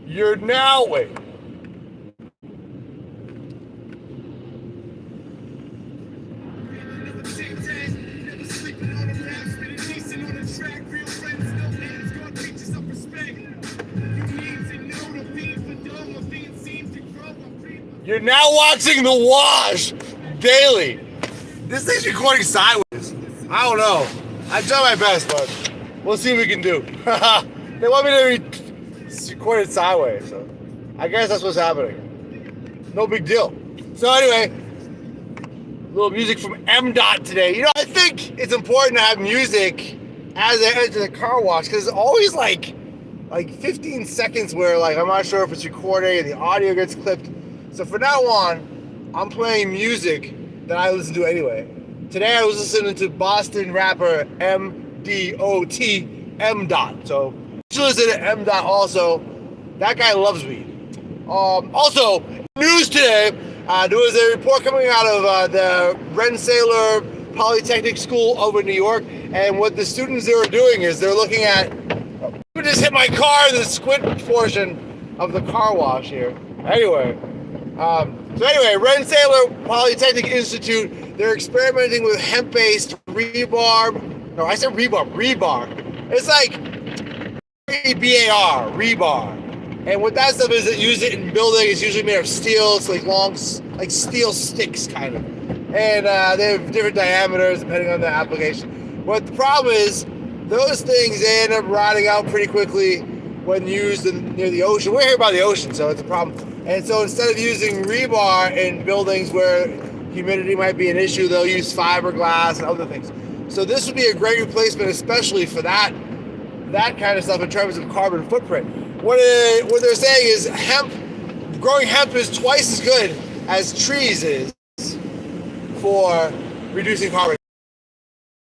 You're now wait. You're now watching The Wash daily. This thing's recording sideways. I don't know. I try my best, but we'll see what we can do. They want me to record it sideways, so I guess that's what's happening. No big deal. So anyway, a little music from M-Dot today. You know, I think it's important to have music as I enter the car wash because it's always like 15 seconds where like I'm not sure if it's recording and the audio gets clipped. So from now on, I'm playing music that I listen to anyway. Today I was listening to Boston rapper M.D.O.T. M-Dot. So you should listen to M-Dot also. That guy loves weed. Also, news today, there was a report coming out of the Rensselaer Polytechnic School over in New York, and what the students there are doing is they're looking at, I just hit my car in the squint portion of the car wash here. Anyway, Rensselaer Polytechnic Institute, they're experimenting with hemp-based rebar. No, I said rebar. It's like rebar, rebar. And what that stuff is, it use it in building. It's usually made of steel. It's like long, like steel sticks, kind of. And they have different diameters depending on the application. But the problem is, those things, they end up rotting out pretty quickly when used near the ocean. We're here by the ocean, so it's a problem. And so instead of using rebar in buildings where humidity might be an issue, they'll use fiberglass and other things. So this would be a great replacement, especially for that kind of stuff in terms of carbon footprint. What they're saying is growing hemp is twice as good as trees is for reducing carbon.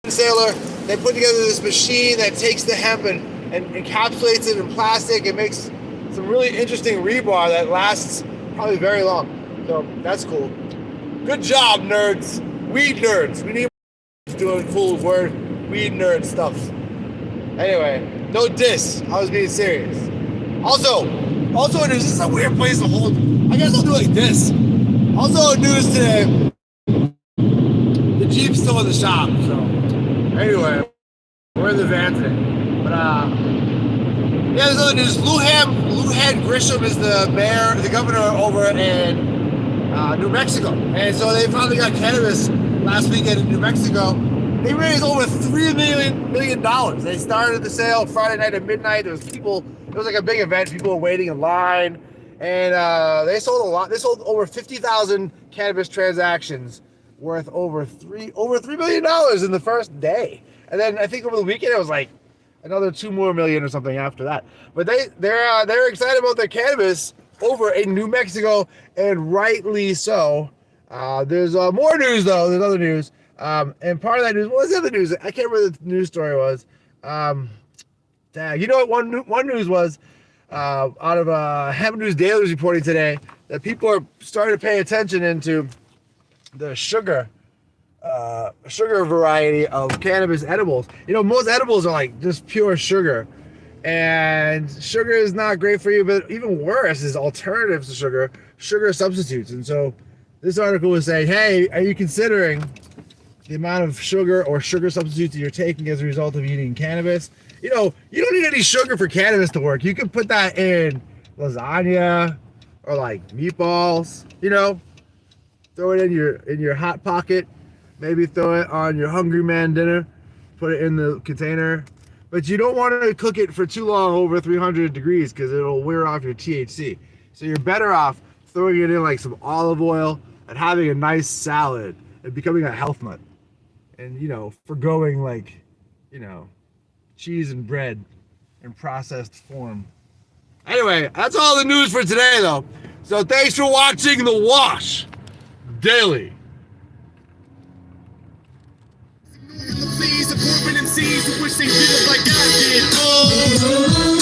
Sailor, they put together this machine that takes the hemp and encapsulates it in plastic and makes some really interesting rebar that lasts probably very long. So that's cool. Good job, nerds. Weed nerds. We need doing cool weed nerd stuff. Anyway, no diss. I was being serious. Also news. This is a weird place to hold. I guess I'll do like this. Also news today. The Jeep's still in the shop. So anyway, we're in the van today. But yeah, there's other news. Lujan Grisham is the governor over in New Mexico, and so they finally got cannabis last weekend in New Mexico. They raised over $3 million. They started the sale Friday night at midnight. There was people. It was like a big event. People were waiting in line, and they sold a lot. They sold over 50,000 cannabis transactions worth over $3 million in the first day. And then I think over the weekend it was like another 2 more million or something after that. But they're excited about their cannabis over in New Mexico, and rightly so. There's more news though. There's other news. And part of that news, what was the other news? I can't remember what the news story was. You know what one news was, out of Hemp News Daily was reporting today that people are starting to pay attention into the sugar variety of cannabis edibles. You know, most edibles are like just pure sugar, and sugar is not great for you, but even worse is alternatives to sugar substitutes. And so this article was saying, hey, are you considering the amount of sugar or sugar substitutes that you're taking as a result of eating cannabis? You know, you don't need any sugar for cannabis to work. You can put that in lasagna or like meatballs, you know, throw it in your hot pocket, maybe throw it on your Hungry Man dinner, put it in the container. But you don't want to cook it for too long over 300 degrees because it'll wear off your THC. So you're better off throwing it in like some olive oil and having a nice salad and becoming a health nut. And, you know, forgoing like, you know, cheese and bread in processed form. Anyway, that's all the news for today, though. So thanks for watching The Wash Daily. Please, the MCs who wish they did it like I did. Oh.